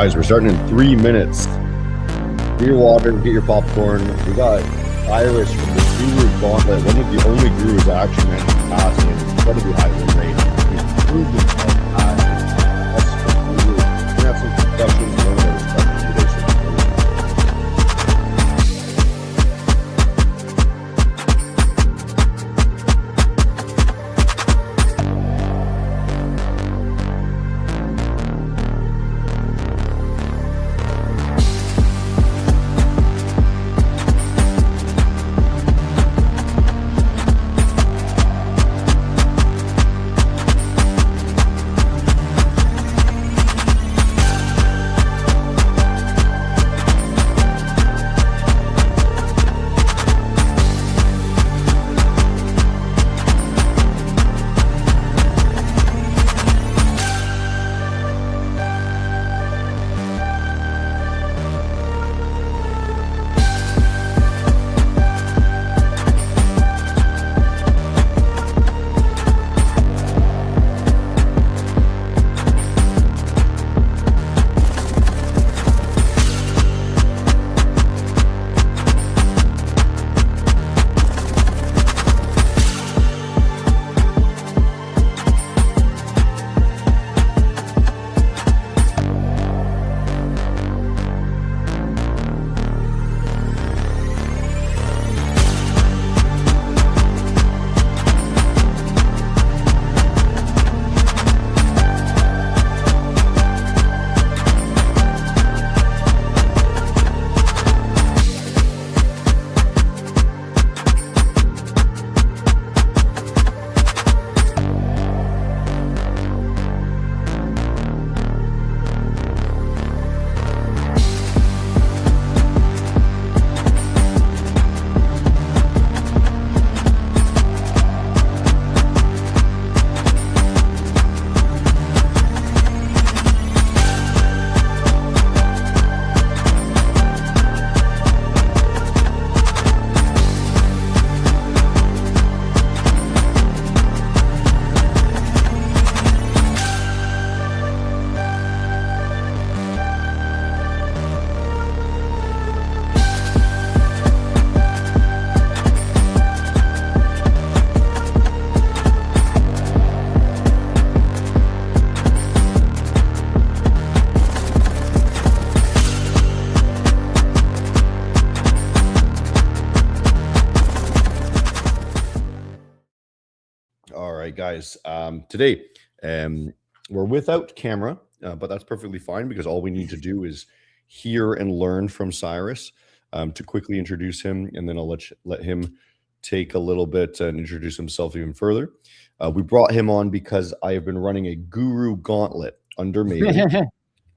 Guys, we're starting in 3 minutes. Get your water, get your popcorn. We got Cyrus from the Guru Gauntlet, one of the only gurus that actually managed to pass an incredibly high win rate. He's proved himself as a guru. We're going to have some questions and learn about his stuff today. Guys, today we're without camera, but that's perfectly fine because all we need to do is hear and learn from Cyrus to quickly introduce him, and then I'll let him take a little bit and introduce himself even further. We brought him on because I have been running a Guru Gauntlet under Maven,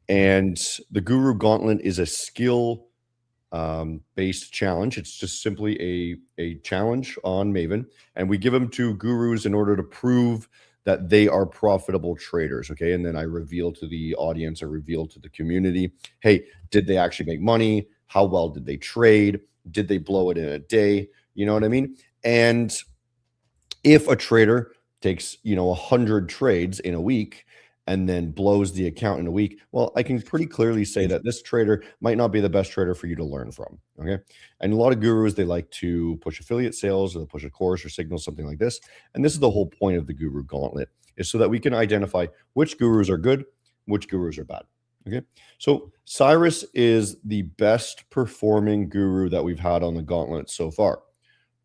and the Guru Gauntlet is a skill based challenge. It's just simply a challenge on Maven, and we give them to gurus in order to prove that they are profitable traders. Okay, and then I reveal to the audience, or reveal to the community, hey, did they actually make money? How well did they trade? Did they blow it in a day? You know what I mean? And if a trader takes 100 trades in a week and then blows the account in a week, well, I can pretty clearly say that this trader might not be the best trader for you to learn from, okay? And a lot of gurus, they like to push affiliate sales, or they push a course or signal, something like this. And this is the whole point of the Guru Gauntlet, is so that we can identify which gurus are good, which gurus are bad, okay? So Cyrus is the best performing guru that we've had on the Gauntlet so far.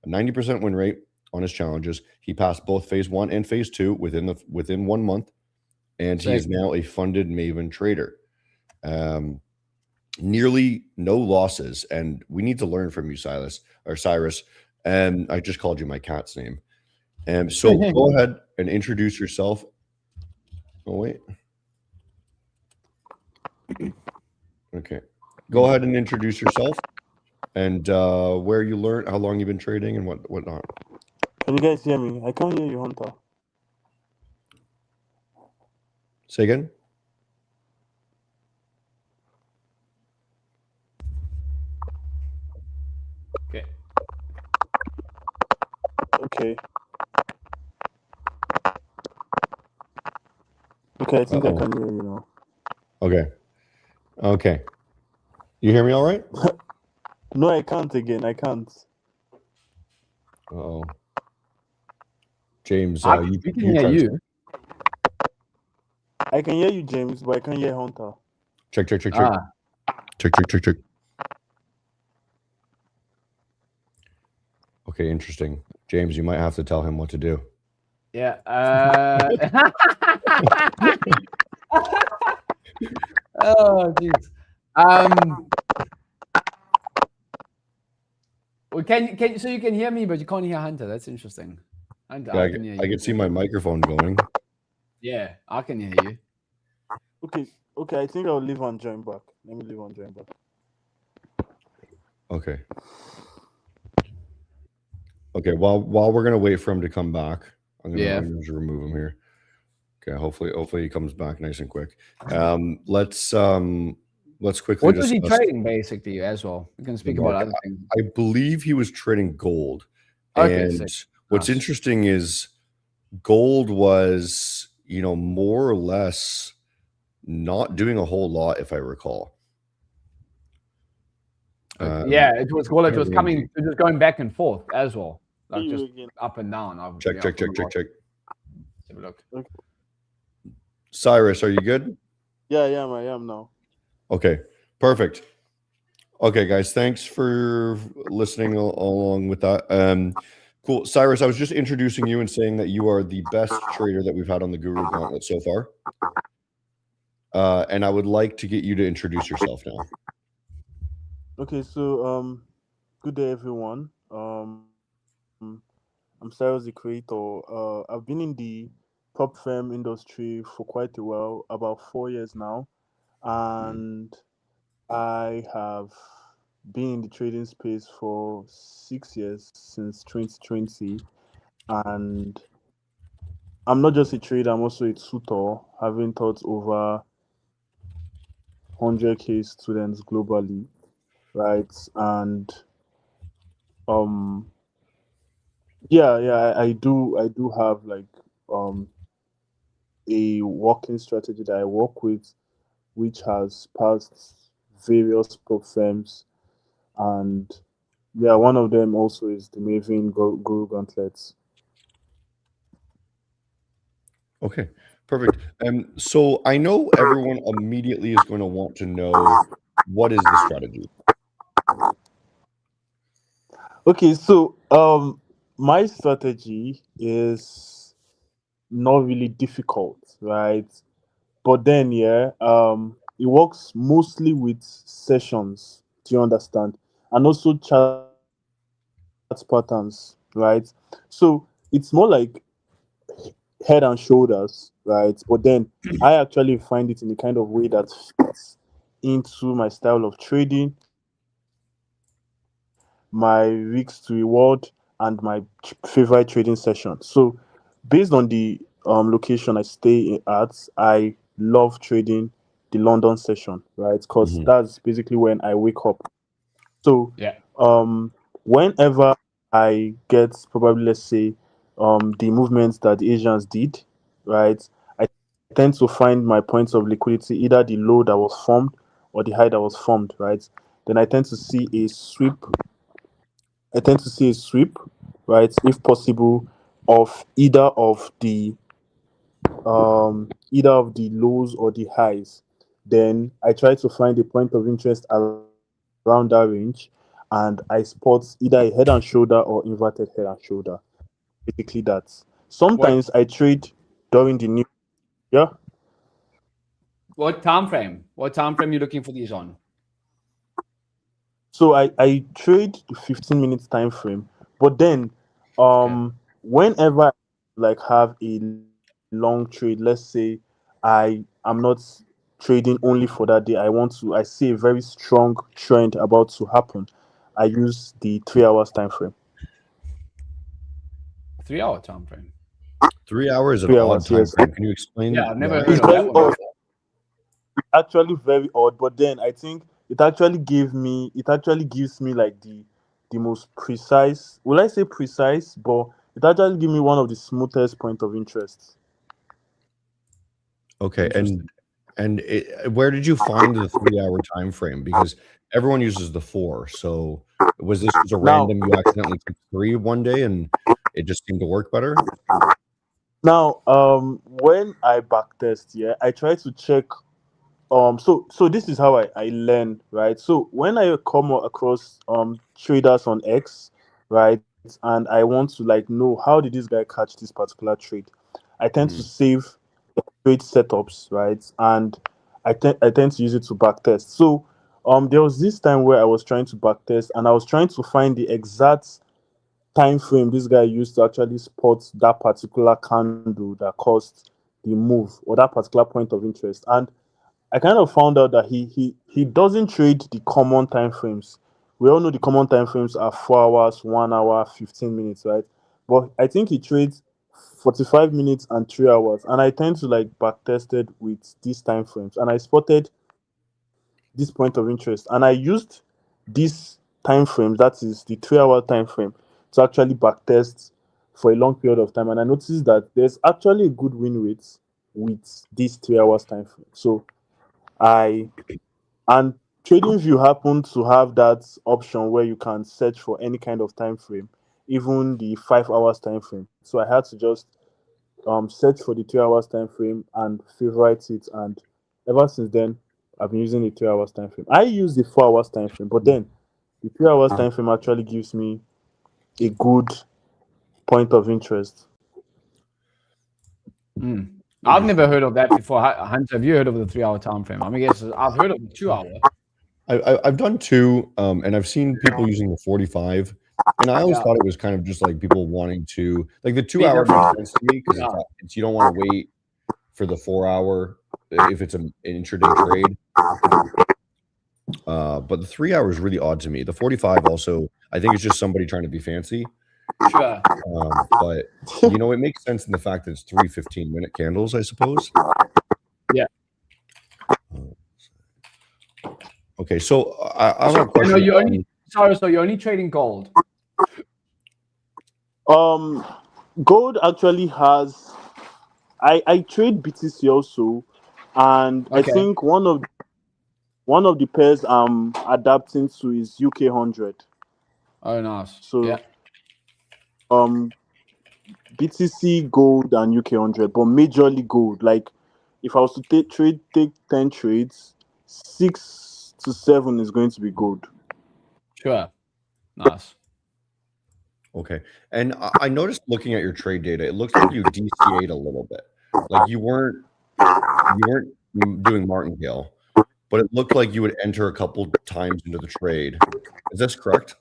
A 90% win rate on his challenges. He passed both phase 1 and phase 2 within 1 month. And he is now a funded Maven trader. Nearly no losses. And we need to learn from you, Cyrus. And I just called you my cat's name. So go ahead and introduce yourself. Oh, wait. Okay. Go ahead and introduce yourself and where you learned, how long you've been trading, and whatnot. Can you guys hear me? I can't hear you, Hunter. Say again? Okay. Okay. Okay, I think I can hear you now. Okay. Okay. You hear me all right? No, I can't again. I can't. Oh, James, We can hear try to- you. I can hear you, James, but I can't hear Hunter. Check. Check. Okay, interesting. James, you might have to tell him what to do. Yeah. Oh, jeez. Well, so you can hear me, but you can't hear Hunter. That's interesting. Hunter, Yeah, I can hear you. I can see my microphone going. Yeah, I can hear you. Okay. I think I'll leave and join back. Let me leave and join back. Okay. Okay. While we're gonna wait for him to come back, I'm gonna just remove him here. Okay. Hopefully he comes back nice and quick. Let's quickly. What was he trading basically as well? We can speak about other things. I believe he was trading gold. Okay, and what's interesting is gold was, more or less not doing a whole lot, if I recall. Yeah, it was gold. It was coming. It was going back and forth as well, like just again. up and down. Check. Let's have a look. Okay. Cyrus, are you good? Yeah, I am now. Okay, perfect. Okay, guys, thanks for listening along with that. Cool. Cyrus, I was just introducing you and saying that you are the best trader that we've had on the Guru Gauntlet so far. And I would like to get you to introduce yourself now. Okay, so good day everyone. I'm Cyrus, the creator. I've been in the prop firm industry for quite a while, about 4 years now, and I have been in the trading space for 6 years, since 2020, and I'm not just a trader, I'm also a tutor, having taught over 100k students globally, right? And I do have like a working strategy that I work with, which has passed various prop firms, and one of them also is the Maven Guru Gauntlet. Okay, perfect. So I know everyone immediately is going to want to know, what is the strategy? Okay, so my strategy is not really difficult, right? But then it works mostly with sessions. Do you understand? And also chart patterns, right? So it's more like head and shoulders, right? But then I actually find it in a kind of way that fits into my style of trading, my risk to reward, and my favorite trading session. So based on the location I stay at, I love trading the London session, right? Because that's basically when I wake up. So whenever I get, probably, let's say, the movements that the Asians did, right, I tend to find my points of liquidity, either the low that was formed or the high that was formed, right? Then I tend to see a sweep. Right, if possible, of either of the lows or the highs. Then I try to find a point of interest around that range, and I spot either a head and shoulder or inverted head and shoulder. Basically, that. Sometimes I trade during the new. Yeah. What time frame? What time frame you looking for these on? So I trade the 15 minutes time frame, but then whenever I like have a long trade, let's say I am not trading only for that day, I see a very strong trend about to happen, I use the 3 hours time frame. 3 hour time frame. 3 hours of 3 odd hours, time yes. frame. Can you explain? Yeah, I've never why? heard It's of very that one. odd. Actually very odd, but then I think it actually gives me like the most precise, will I say precise, but it actually gives me one of the smoothest point of interest. Okay, And where did you find the 3 hour time frame? Because everyone uses the 4. So was this just a Now, random? You accidentally took 3 one day, and it just seemed to work better. when I backtest, yeah, I try to check. So this is how I learn, right? So when I come across traders on X, right, and I want to like know how did this guy catch this particular trade, I tend to Mhm. save trade setups, right, and I tend to use it to backtest. So there was this time where I was trying to backtest, and I was trying to find the exact time frame this guy used to actually spot that particular candle that caused the move or that particular point of interest. And I kind of found out that he doesn't trade the common time frames. We all know the common time frames are 4 hours, 1 hour, 15 minutes, right? But I think he trades 45 minutes and 3 hours. And I tend to like backtested with these time frames. And I spotted this point of interest. And I used this time frame, that is the 3 hour time frame, to actually backtest for a long period of time. And I noticed that there's actually a good win rate with this 3 hours time frame. So I and TradingView happened to have that option where you can search for any kind of time frame, even the 5 hours time frame. So I had to just search for the 3 hours time frame and favorite it. And ever since then, I've been using the 3 hours time frame. I use the 4 hours time frame, but then the 3 hours time frame actually gives me a good point of interest. I've never heard of that before. Hunter, have you heard of the 3 hour time frame? I mean, I guess I've heard of the 2 hour. I've done 2, and I've seen people using the 45, and I always Yeah. thought it was kind of just like people wanting to like the 2 hour Because- makes sense to me because yeah. it's you don't want to wait for the 4 hour if it's an intraday trade. But the 3 hour is really odd to me. The 45 also, I think it's just somebody trying to be fancy. Sure. But it makes sense in the fact that it's 3 15-minute candles, I suppose. Yeah. Okay, so I have a No, question. you only Cyrus, so you're only trading gold. Gold actually has. I trade BTC also, and I Okay. think one of the pairs I'm adapting to is UK 100. Oh, nice. So Yeah. BTC, gold, and UK 100, but majorly gold. Like if I was to take 10 trades, 6 to 7 is going to be gold. Sure. Nice. Okay, and I noticed looking at your trade data, it looks like you DCA'd a little bit. Like you weren't doing martingale, but it looked like you would enter a couple times into the trade. Is this correct?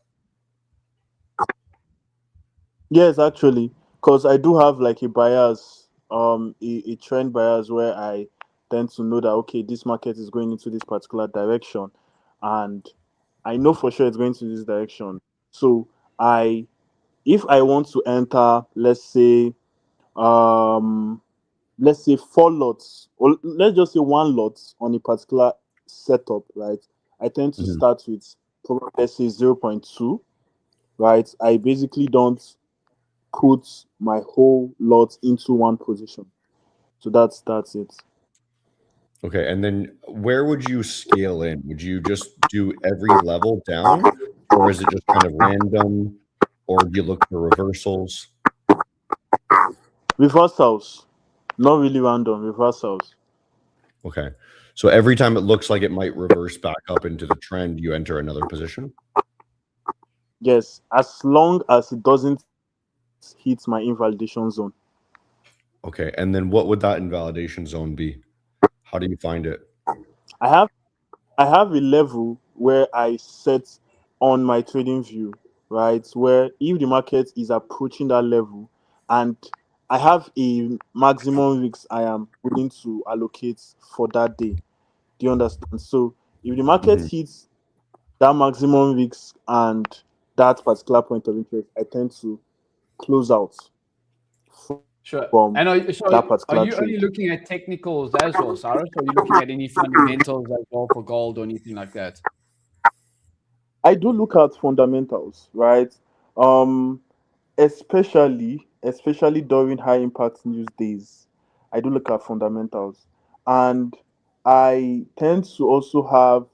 Yes, actually, because I do have like a bias, a trend bias where I tend to know that okay, this market is going into this particular direction, and I know for sure it's going to this direction. So I, if I want to enter, um, let's say 4 lots, or let's just say 1 lot on a particular setup, right? I tend to Mhm. start with probably let's say 0.2, right? I basically don't put my whole lot into one position. So that's it. Okay, and then where would you scale in? Would you just do every level down, or is it just kind of random, or do you look for reversals? Reversals, not really random reversals. Okay, so every time it looks like it might reverse back up into the trend, you enter another position? Yes, as long as it doesn't hit my invalidation zone. Okay, and then what would that invalidation zone be? How do you find it? I have I have a level where I set on my trading view, right? Where if the market is approaching that level and I have a maximum risk I am willing to allocate for that day. Do you understand? So if the market Mhm. hits that maximum risk and that particular point of interest, I tend to close out Sure. from And that are particular you only trade. looking at technicals as well, Cyrus? Or are you looking at any fundamentals as well for gold or anything like that? I do look at fundamentals, right? Um, especially during high impact news days, I do look at fundamentals, and I tend to also have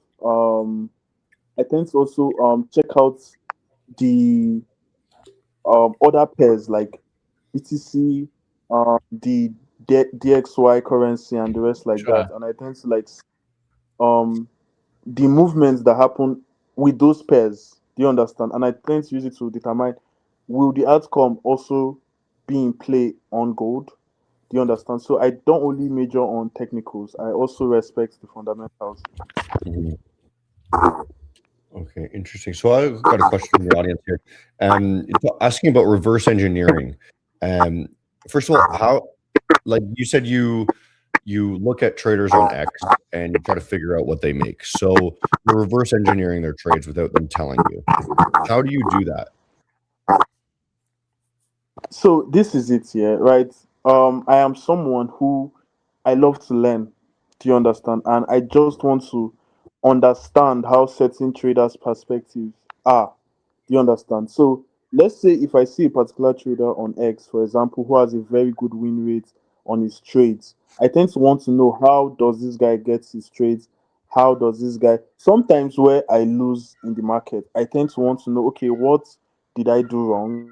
check out the other pairs like BTC, the DXY currency, and the rest like that. Sure. And I tend to like um the movements that happen with those pairs. Do you understand? And I tend to use it to determine will the outcome also be in play on gold. Do you understand? So I don't only major on technicals. I also respect the fundamentals. Mhm. Okay, interesting. So I've got a question from the audience here. Asking about reverse engineering. Um, First of all, how, like you said, you look at traders on X and you try to figure out what they make. So you're reverse engineering their trades without them telling you. How do you do that? So this is it, yeah, right? I am someone who I love to learn. Do you understand? And I just want to understand how certain traders' perspectives are. Do you understand? So let's say if I see a particular trader on X, for example, who has a very good win rate on his trades, I tend to want to know how does this guy get his trades? How does this guy sometimes where I lose in the market, I tend to want to know, okay, what did I do wrong?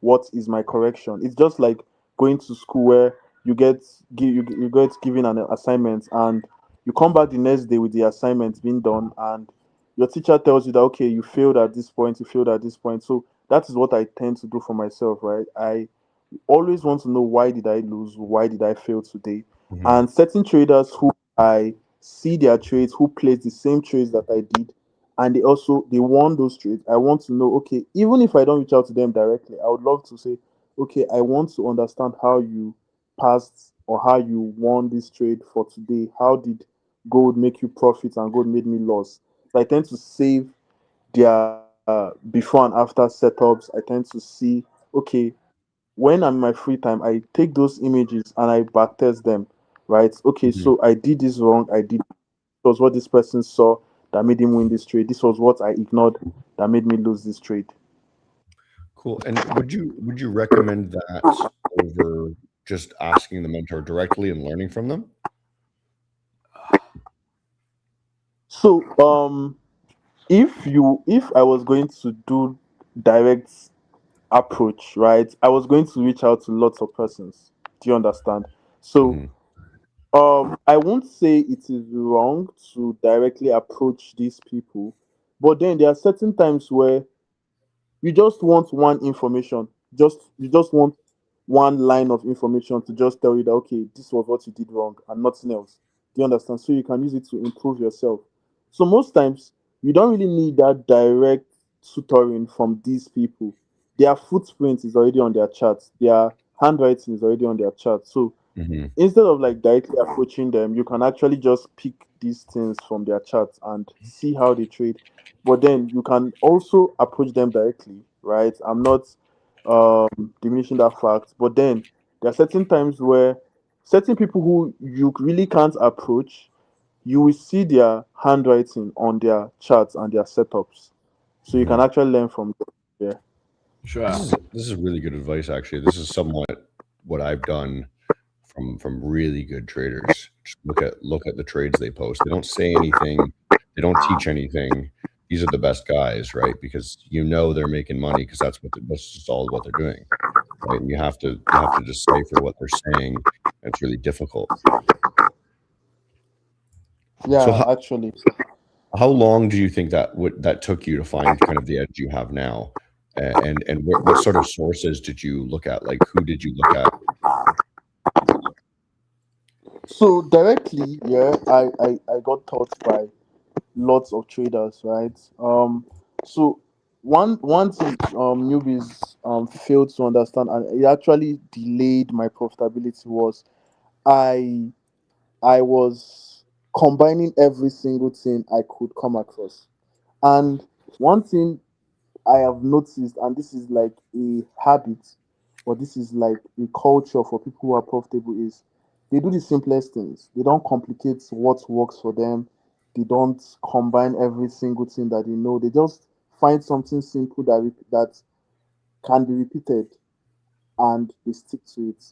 What is my correction? It's just like going to school where you get given an assignment and you come back the next day with the assignment being done and your teacher tells you that okay you failed at this point, you failed at this point. So that is what I tend to do for myself, right? I always want to know why did I lose, why did I fail today. Mhm. And certain traders who I see their trades, who place the same trades that I did, and they won those trades. I want to know, okay, even if I don't reach out to them directly, I would love to say, okay, I want to understand how you passed or how you won this trade for today. How did gold make you profit and gold made me loss? So I tend to save their before and after setups. I tend to see, okay, when I'm in my free time, I take those images and I backtest them, right? Okay, Mhm. so I did this wrong. This was what this person saw that made him win this trade. This was what I ignored that made me lose this trade. Cool. And would you recommend that over just asking the mentor directly and learning from them? So, if I was going to do direct approach, right, I was going to reach out to lots of persons. Do you understand? So, Mhm. I won't say it is wrong to directly approach these people, but then there are certain times where you just want one information, you just want one line of information to just tell you that okay, this was what you did wrong and nothing else. Do you understand? So you can use it to improve yourself. So most times you don't really need that direct tutoring from these people. Their footprint is already on their charts. Their handwriting is already on their chart. So Mhm. instead of like directly approaching them, you can actually just pick these things from their charts and see how they trade. But then you can also approach them directly, right? I'm not diminishing that fact, but then there are certain times where certain people who you really can't approach, you will see their handwriting on their charts and their setups, so you can Mhm. actually learn from them. Yeah. Sure. This is really good advice, actually. This is somewhat what I've done from really good traders. Just look at the trades they post. They don't say anything. They don't teach anything. These are the best guys, right? Because you know they're making money because that's just all what they're doing, right? And you have to decipher what they're saying. And it's really difficult. So Yeah, actually. how long do you think that took you to find kind of the edge you have now? And what sort of sources did you look at? Like who did you look at? So directly, yeah, I got taught by lots of traders, right? So one thing newbies failed to understand, and it actually delayed my profitability was I I was combining every single thing I could come across. And one thing I have noticed, and this is like a habit, or this is like a culture for people who are profitable, is they do the simplest things. They don't complicate what works for them. They don't combine every single thing that they know. They just find something simple that can be repeated and they stick to it.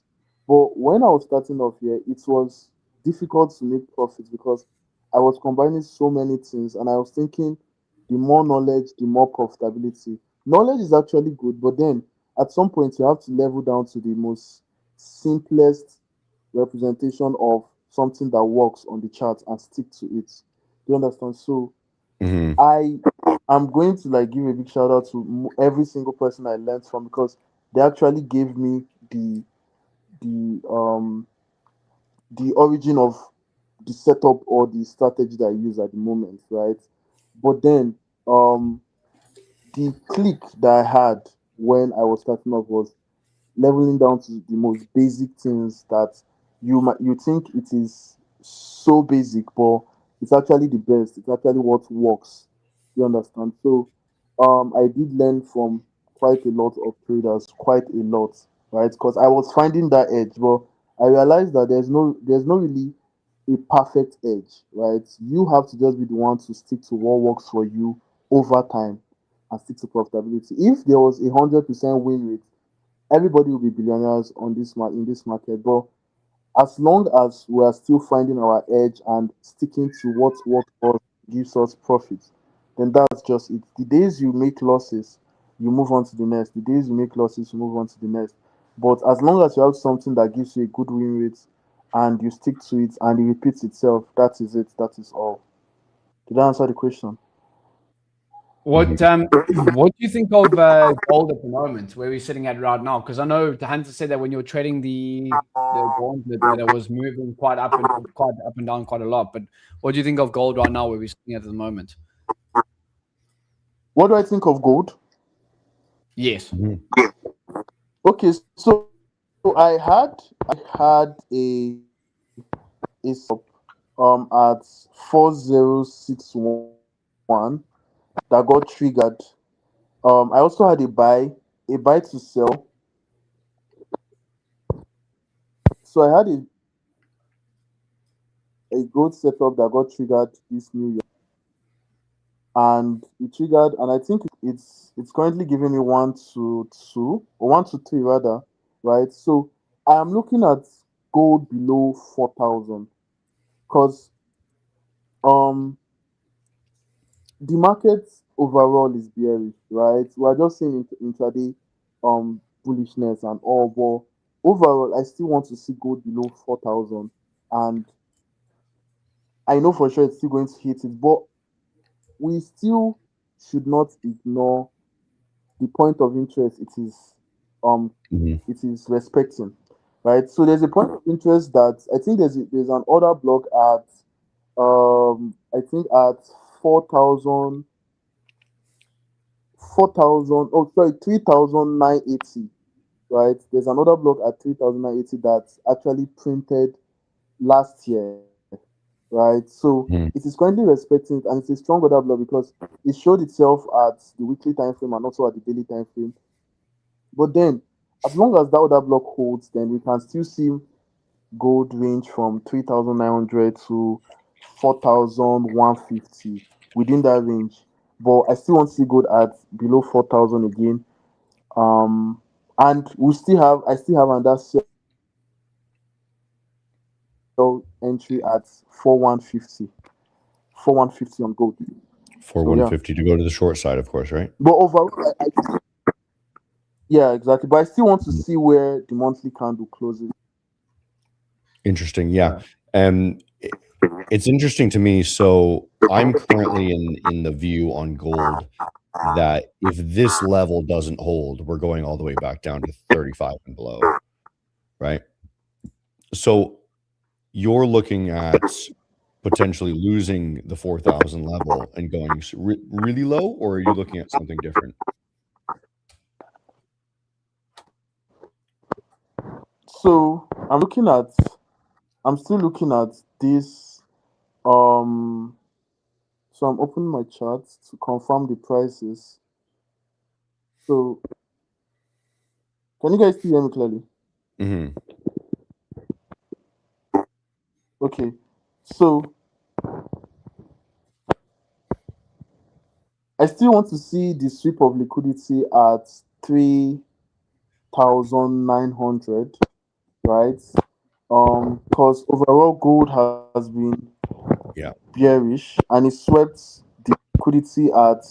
But when I was starting off here, it was difficult to make profits because I was combining so many things, and I was thinking the more knowledge, the more profitability. Knowledge is actually good, but then at some point you have to level down to the most simplest representation of something that works on the chart and stick to it. Do you understand? So Mhm. I'm going to like give a big shout out to every single person I learned from because they actually gave me the the origin of the setup or the strategy that I use at the moment, right? But then the click that I had when I was starting off was leveling down to the most basic things that you think it is so basic, but it's actually the best. It's actually what works. You understand? So, I did learn from quite a lot of traders, quite a lot, right? Because I was finding that edge, but I realized that there's no really a perfect edge, right? You have to just be the one to stick to what works for you over time and stick to profitability. If there was 100% win rate, everybody will be billionaires on in this market. But as long as we are still finding our edge and sticking to what works for us, gives us profits, then that's just it. The days you make losses, you move on to the next. The days you make losses, you move on to the next. But as long as you have something that gives you a good win rate and you stick to it and it repeats itself, that is it. That is all. Did I answer the question? What what do you think of gold at the moment, where we're sitting at right now? Because I know the Hunter said that when you were trading the Gauntlet, that it was moving quite up and down quite a lot. But what do you think of gold right now, where we're sitting at the moment? What do I think of gold? Yes. Mhm. Okay, so I had a at 4061 that got triggered. I also had a buy to sell. So I had a gold setup that got triggered this new year, and it triggered, and I think it's currently giving me 1 to 2 or 1 to 3 rather, right? So I am looking at gold below 4,000 because um the market overall is bearish, right? We're just seeing intraday bullishness and all, but overall, I still want to see gold below 4,000, and I know for sure it's still going to hit it, but we still should not ignore the point of interest um Mhm. it is respecting, right? So there's a point of interest that I think there's an order block at I think at 4,000 4,000. Oh, sorry, 3,980, right? There's another block at 3,980 that's actually printed last year, right? So it Mhm. is currently respecting it, and it's a strong order block because it showed itself at the weekly time frame and also at the daily time frame. But then, as long as that order block holds, then we can still see gold range from 3,900 to 4,150 within that range. But I still want to see gold at below 4,000 again. And I still have another sell entry at 4,150 on gold. For So yeah, 150 to go to the short side, of course, right? but overall, yeah, exactly. But I still want to Mhm. see where the monthly candle closes. Interesting. Yeah. Yeah. It's interesting to me. So I'm currently in the view on gold that if this level doesn't hold, we're going all the way back down to 35 and below, right? So you're looking at potentially losing the 4,000 level and going really low, or are you looking at something different? So I'm still looking at this. Um, so I'm opening my chart to confirm the prices. So can you guys still hear me clearly? Hmm. Okay. So I still want to see the sweep of liquidity at 3,900, right? Because overall gold has been Yeah. bearish and it swept the liquidity at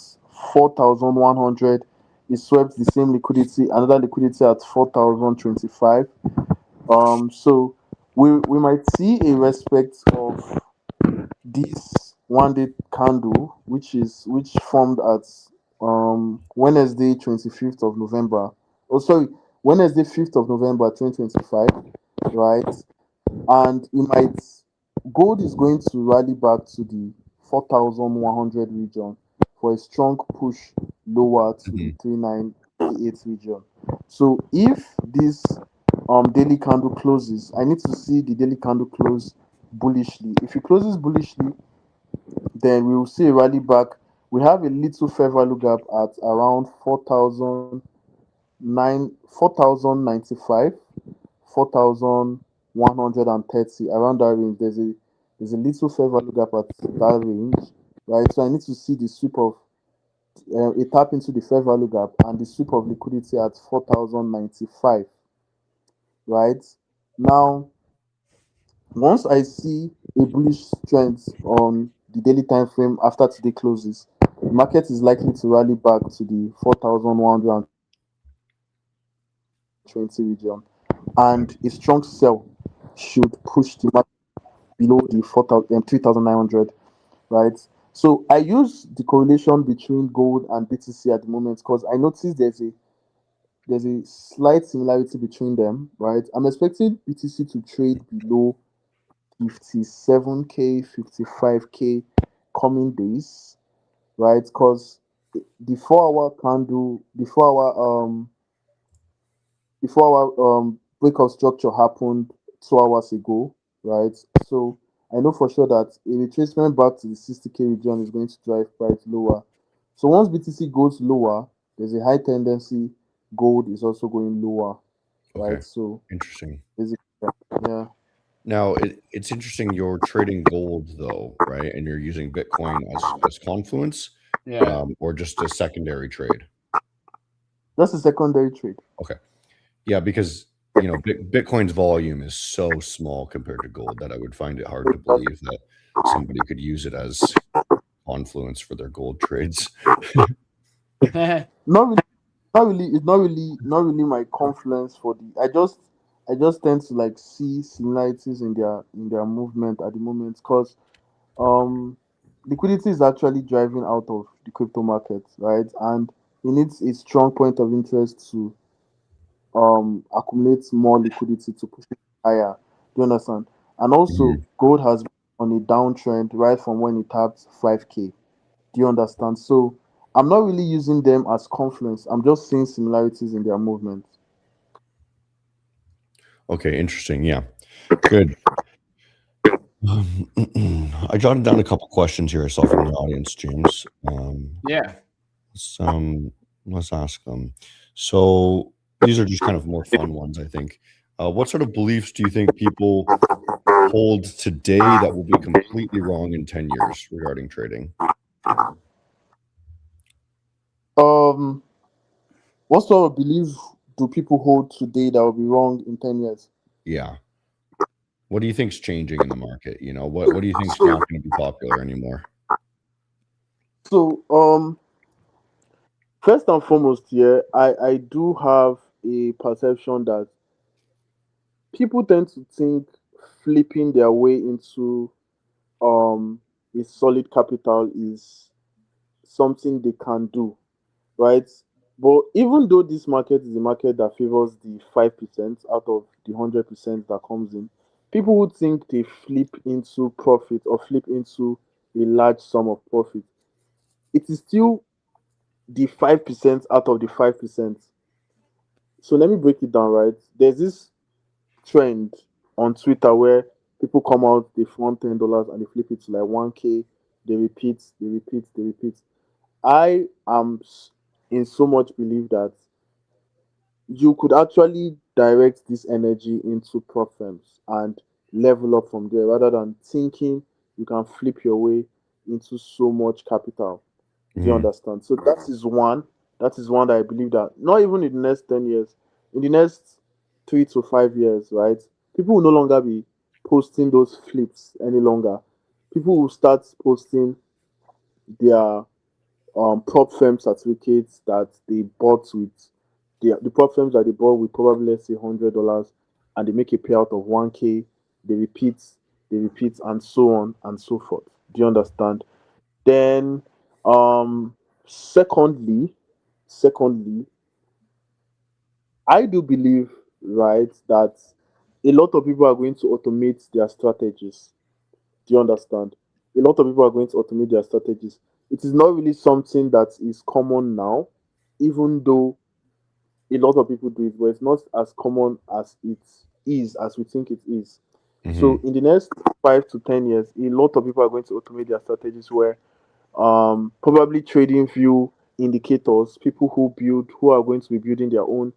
4,100. It swept the same liquidity, another liquidity at 4,025. So we might see a respect of this 1 day candle, which formed at Wednesday 25th of November. Oh, sorry, Wednesday 5th of November 2025, right? And it might gold is going to rally back to the 4,100 region for a strong push lower to the Mhm. 3,988 region. So if this daily candle closes, I need to see the daily candle close bullishly. If it closes bullishly, then we will see a rally back. We have a little fair value gap at around 4,095, 4,130, around that range. There's a little fair value gap at that range, right? So I need to see the sweep of a tap into the fair value gap and the sweep of liquidity at 4,095, right? Now, once I see a bullish strength on the daily time frame after today closes, the market is likely to rally back to the 4,120 region, Okay. and a strong sell should push the market below the 4,000, 3,900, right? So I use the correlation between gold and BTC at the moment because I noticed there's a slight similarity between them, right? I'm expecting BTC to trade below 57K, 55K coming days, right? Because the 4 hour candle, the 4 hour breakout structure happened 2 hours ago, right? So I know for sure that a retracement back to the 60K region is going to drive price lower. So once BTC goes lower, there's a high tendency gold is also going lower, Okay. right? So Interesting. basically, yeah. Now it's interesting you're trading gold though, right? And you're using Bitcoin as confluence, Yeah. or just a secondary trade. That's a secondary trade. Okay. Yeah, because Bitcoin's volume is so small compared to gold that I would find it hard to believe that somebody could use it as confluence for their gold trades. Not really, not really my confluence for the. I just tend to like see similarities in their movement at the moment because um liquidity is actually driving out of the crypto market, right? And it needs a strong point of interest to accumulate more liquidity to push it higher. Do you understand? And also, Mhm. gold has been on a downtrend right from when it tapped 5K. Do you understand? So I'm not really using them as confluence. I'm just seeing similarities in their movement. Okay, interesting. Yeah, good. I jotted down a couple questions here I saw from the audience, James. Yeah. Let's um, let's ask them. So these are just kind of more fun ones, I think. What sort of beliefs do you think people hold today that will be completely wrong in 10 years regarding trading? Um, what sort of belief do people hold today that will be wrong in 10 years? Yeah. What do you think's changing in the market? What do you think's So, not going to be popular anymore? so, first and foremost, yeah, I do have a perception that people tend to think flipping their way into um a solid capital is something they can do, right? But even though this market is a market that favors the 5% out of the 100% that comes in, people would think they flip into profit or flip into a large sum of profit. It is still the 5% out of the 5%. So let me break it down, right? There's this trend on Twitter where people come out, they fund $10 and they flip it to like 1K. They repeat, they repeat, they repeat. I am in so much belief that you could actually direct this energy into prop firms and level up from there rather than thinking you can flip your way into so much capital. Do you Mhm. understand? So that is one. That is one that I believe that not even in the next 10 years, in the next 3 to 5 years, right? people will no longer be posting those flips any longer. People will start posting their prop firm certificates that they bought with the prop firms that they bought with probably, let's say, $100, and they make a payout of 1K. They repeat, and so on and so forth. Do you understand? Then, um, secondly, secondly, I do believe, right, that a lot of people are going to automate their strategies. Do you understand? A lot of people are going to automate their strategies. It is not really something that is common now, even though a lot of people do it, but it's not as common as it is, as we think it is. Mhm. So in the next 5 to 10 years, a lot of people are going to automate their strategies where probably trading view indicators, people who are going to be building their own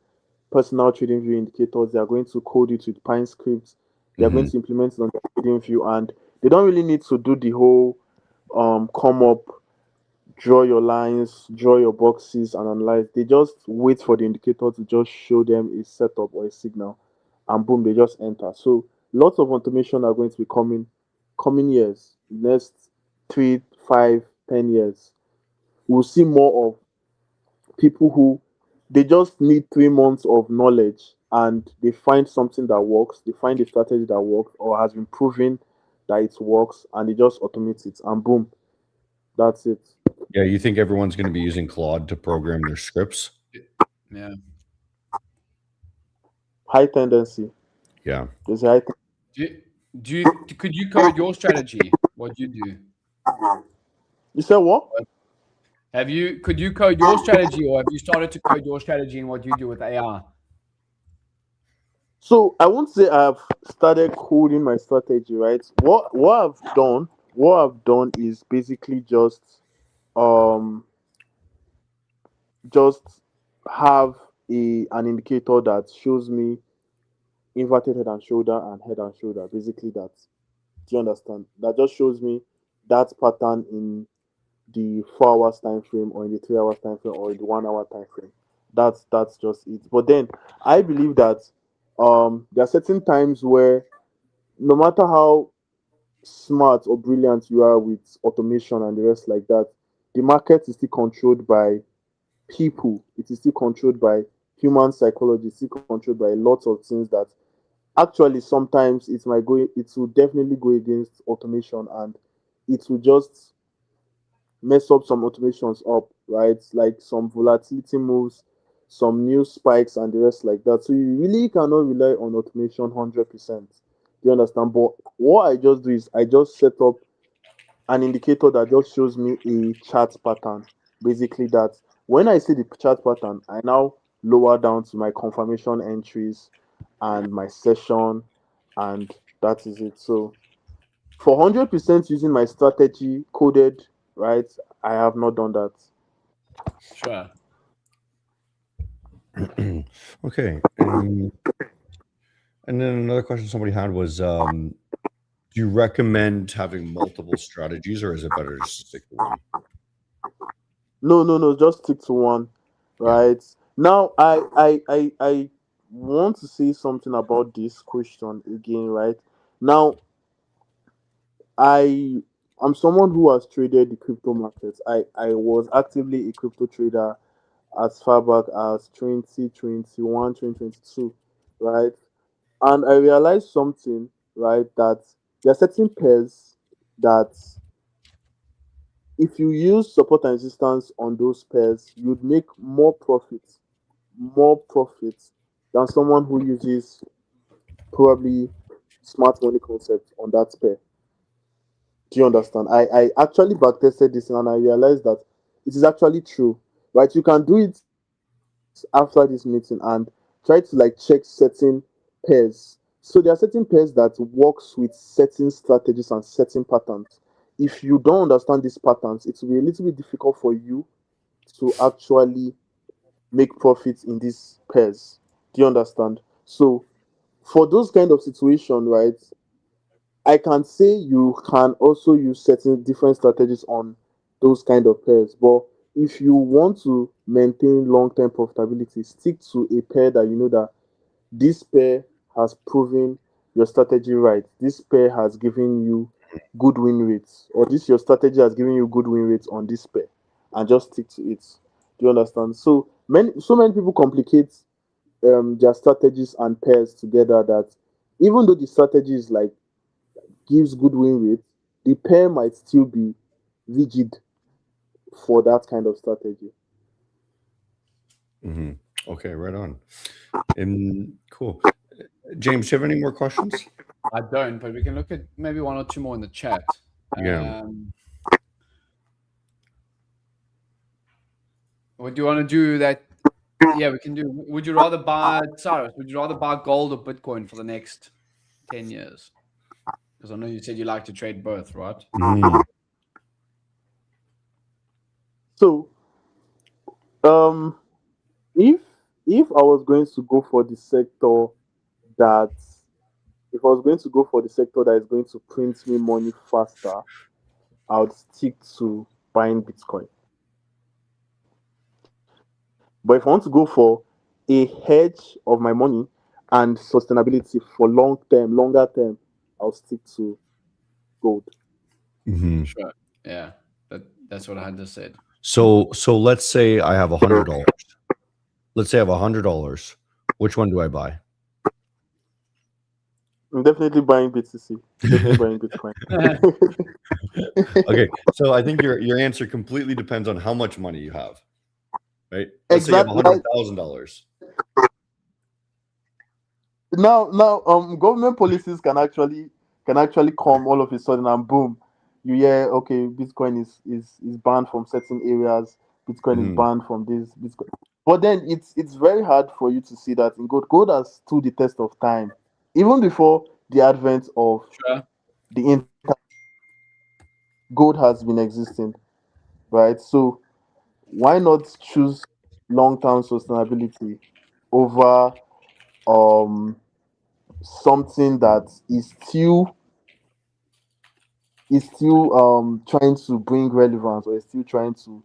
personal trading view indicators, they are going to code it with Pine scripts, they are going Mhm. to implement it on their trading view, and they don't really need to do the whole come up, draw your lines, draw your boxes, and analyze. They just wait for the indicator to just show them a setup or a signal, and boom, they just enter. So lots of automation are going to be coming years, next 3, 5, 10 years. We'll see more of people who they just need 3 months of knowledge, and they find something that works, they find a strategy that works or has been proven that it works, and they just automate it, and boom, that's it. Yeah, you think everyone's going to be using Claude to program their scripts? Yeah. High tendency. Yeah. There's a high Do you, could you code your strategy? What you do? You said what? Could you code your strategy, or have you started to code your strategy in what you do with AI? So I won't say I've started coding my strategy, right? What I've done is basically um just have an indicator that shows me inverted head and shoulder. Basically that. Do you understand? That just shows me that pattern in the 4 hours time frame, or in the 3 hours time frame, or in the 1 hour time frame. That's just it. But then I believe that there are certain times where no matter how smart or brilliant you are with automation and the rest like that, the market is still controlled by people. It is still controlled by human psychology. It's still controlled by lots of things that actually sometimes it will definitely go against automation, and it will just mess up some automations up, right? Like some volatility moves, some new spikes, and the rest like that. So you really cannot rely on automation 100%. Do you understand? But what I just do is I just set up an indicator that just shows me a chart pattern. Basically, that when I see the chart pattern, I now lower down to my confirmation entries and my session, and that is it. So for 100% using my strategy coded, right? I have not done that. Sure. Okay. And then another question somebody had was, do you recommend having multiple strategies, or is it better just to stick to one? No, no, no, just stick to one, Yeah. right? Now, I want to say something about this question again, right? Now, I am someone who has traded the crypto markets. I was actively a crypto trader as far back as 2021, 2022, right? And I realized something, right? That there are certain pairs that if you use support and resistance on those pairs, you'd make more profits than someone who uses probably smart money concept on that pair. Do you understand? I actually backtested this and I realized that it is actually true. Right? You can do it after this meeting and try to like check certain pairs. So there are certain pairs that works with certain strategies and certain patterns. If you don't understand these patterns, it will be a little bit difficult for you to actually make profits in these pairs. Do you understand? So for those kind of situation, right, I can say you can also use certain different strategies on those kind of pairs. But if you want to maintain long-term profitability, stick to a pair that you know that this pair has proven your strategy right. This pair has given you good win rates, or this your strategy has given you good win rates on this pair, and just stick to it. Do you understand? So many people complicate their strategies and pairs together, that even though the strategy is like gives good win rate, the pair might still be rigid for that kind of strategy. Mm-hmm. Okay, right on. Cool. James, do you have any more questions? I don't, but we can look at maybe one or two more in the chat. Yeah. What do you want to do that? Yeah, we can do. Would you rather buy, Cyrus, would you rather buy gold or Bitcoin for the next 10 years? Because I know you said you like to trade both, right? Mm. So, if I was going to go for the sector that if I was going to go for the sector that is going to print me money faster, I would stick to buying Bitcoin. But if I want to go for a hedge of my money and sustainability for longer term, I'll stick to gold. Mm-hmm. Sure. Yeah, that's what I had just said. So let's say I have $100. Let's say I have $100. Which one do I buy? I'm definitely buying BTC. Definitely buying Bitcoin. Okay, so I think your answer completely depends on how much money you have, right? Let's say you have $100,000. Now, government policies can actually come all of a sudden, and boom, you hear, okay, Bitcoin is banned from certain areas. Bitcoin is banned from this. Bitcoin, but then it's very hard for you to see that in gold. Gold has stood the test of time, even before the advent of the internet. Gold has been existing, right? So why not choose long-term sustainability over something that is still trying to bring relevance, or is still trying to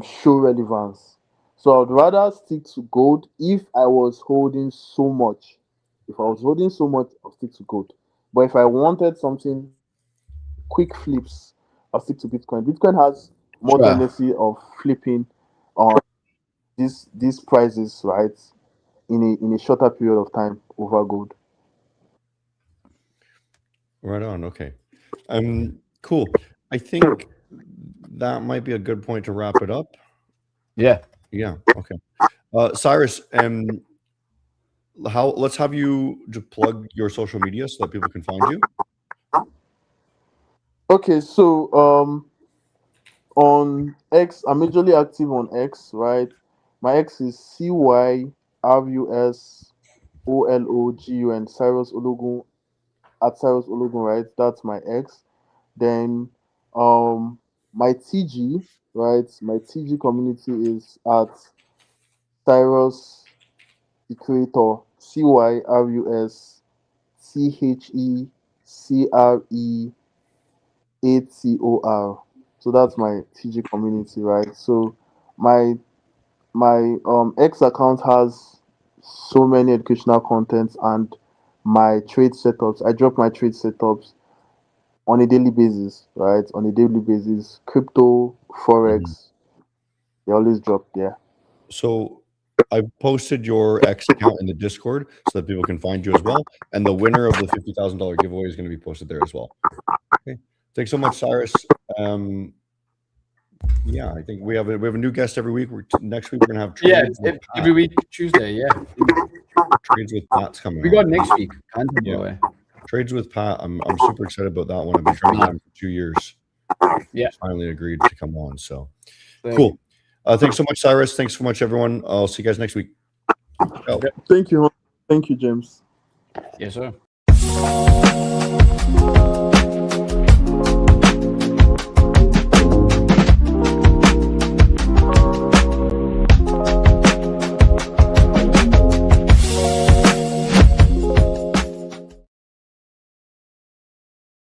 show relevance? So I'd rather stick to gold if I was holding so much. If I was holding so much, I'll stick to gold. But if I wanted something quick flips, I'll stick to Bitcoin. Bitcoin has more tendency of flipping on these prices, right, in a shorter period of time over gold. Right on. Okay. Cool. I think that might be a good point to wrap it up. Yeah. Yeah. Okay. Cyrus, let's have you to plug your social media so that people can find you. Okay, so on X, I'm majorly active on X, right? My X is CYRUSOLOGUN, Cyrus Ologun, at Cyrus Ologun, right? That's my X. Then my TG, right? My TG community is at Cyrus the Creator, CYRUSTHECREATOR. So that's my TG community, right? So my X account has so many educational contents and my trade setups. I drop my trade setups on a daily basis, right? On a daily basis, crypto, forex, they always drop there. So I posted your X account in the Discord so that people can find you as well. And the winner of the $50,000 giveaway is going to be posted there as well. Okay. Thanks so much, Cyrus. Yeah, I think we have a new guest every week. Next week we're gonna have trades. Yeah, every week Tuesday. Yeah, trades with Pat's coming. We got next week. Yeah. Trades with Pat. I'm super excited about that one. I've been trading with him for 2 years. Yeah, finally agreed to come on. So cool. Thanks so much, Cyrus. Thanks so much, everyone. I'll see you guys next week. Thank you, James. Yes, sir.